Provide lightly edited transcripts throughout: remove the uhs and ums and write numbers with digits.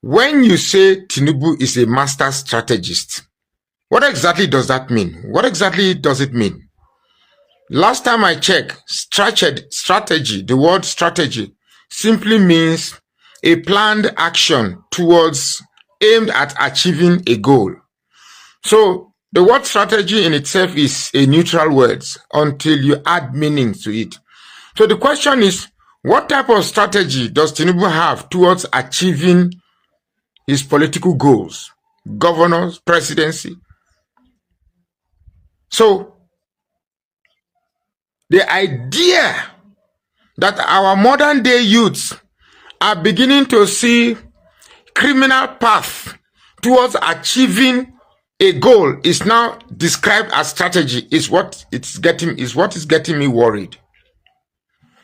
When you say Tinubu is a master strategist, what exactly does that mean? What exactly does it mean? Last time I checked, strategy, the word strategy, simply means a planned action towards aimed at achieving a goal. So the word strategy in itself is a neutral word until you add meaning to it. So the question is, what type of strategy does Tinubu have towards achieving his political goals, governors, presidency? So the idea that our modern day youths are beginning to see criminal path towards achieving a goal is now described as strategy is what is getting me worried.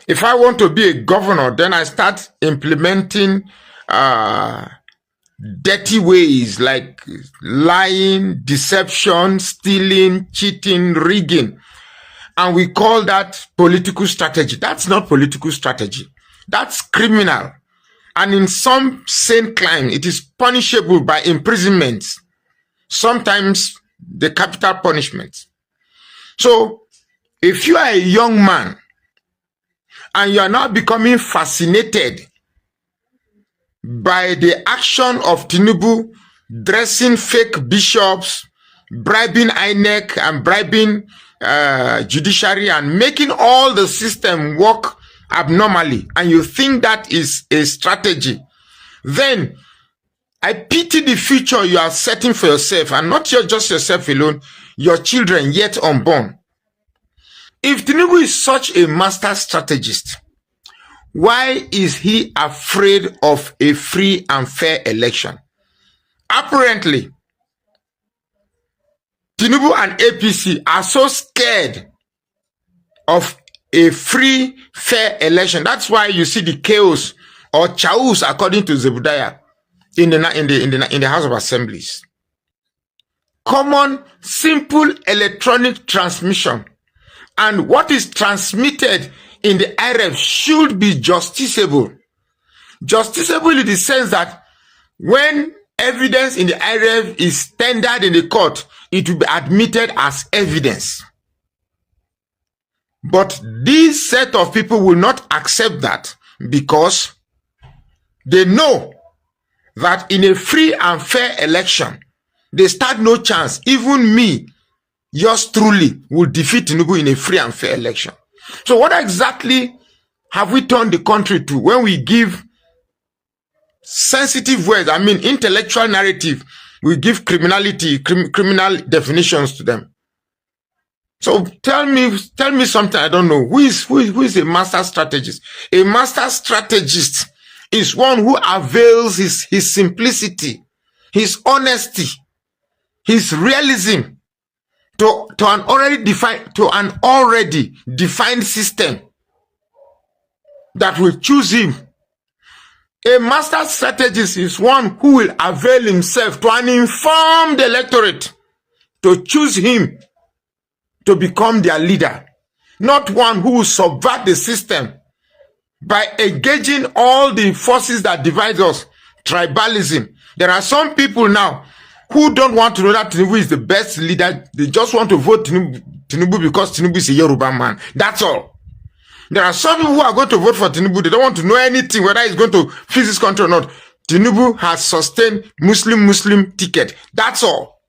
If I want to be a governor, then I start implementing dirty ways like lying, deception, stealing, cheating, rigging. And we call that political strategy. That's not political strategy. That's criminal. And in some sane crime, it is punishable by imprisonment, sometimes the capital punishment. So if you are a young man and you are now becoming fascinated by the action of Tinubu dressing fake bishops, bribing INEC and bribing judiciary and making all the system work abnormally, and you think that is a strategy, then I pity the future you are setting for yourself, and not just yourself alone, your children yet unborn. If Tinubu is such a master strategist, why is he afraid of a free and fair election? Apparently, Tinubu and APC are so scared of a free, fair election. That's why you see the chaos or chaos, according to Zebediah, in the House of Assemblies. Common, simple electronic transmission, and what is transmitted in the IRF should be justiciable. Justiciable in the sense that when evidence in the IRF is tendered in the court, it will be admitted as evidence. But this set of people will not accept that because they know that in a free and fair election, they stand no chance. Even me, yours truly, will defeat Tinubu in a free and fair election. So what exactly have we turned the country to when we give sensitive words, I mean intellectual narrative, we give criminal definitions to them? So tell me something I don't know. Who is a master strategist? A master strategist is one who avails his simplicity, his honesty, his realism to an already defined system that will choose him. A master strategist is one who will avail himself to an informed electorate to choose him to become their leader, not one who will subvert the system by engaging all the forces that divide us. Tribalism. There are some people now who don't want to know that Tinubu is the best leader. They just want to vote Tinubu because Tinubu is a Yoruba man. That's all. There are some people who are going to vote for Tinubu. They don't want to know anything, whether he's going to fix this country or not. Tinubu has sustained Muslim ticket. That's all.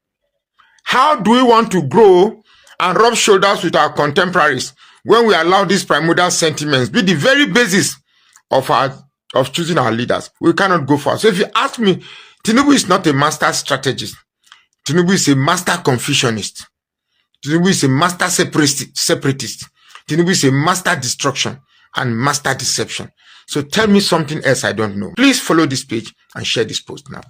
How do we want to grow and rub shoulders with our contemporaries when we allow these primordial sentiments be the very basis of choosing our leaders? We cannot go far. So if you ask me, Tinubu is not a master strategist. Tinubu is a master Confucianist. Tinubu is a master separatist. Tinubu is a master destruction and master deception. So tell me something else I don't know. Please follow this page and share this post now.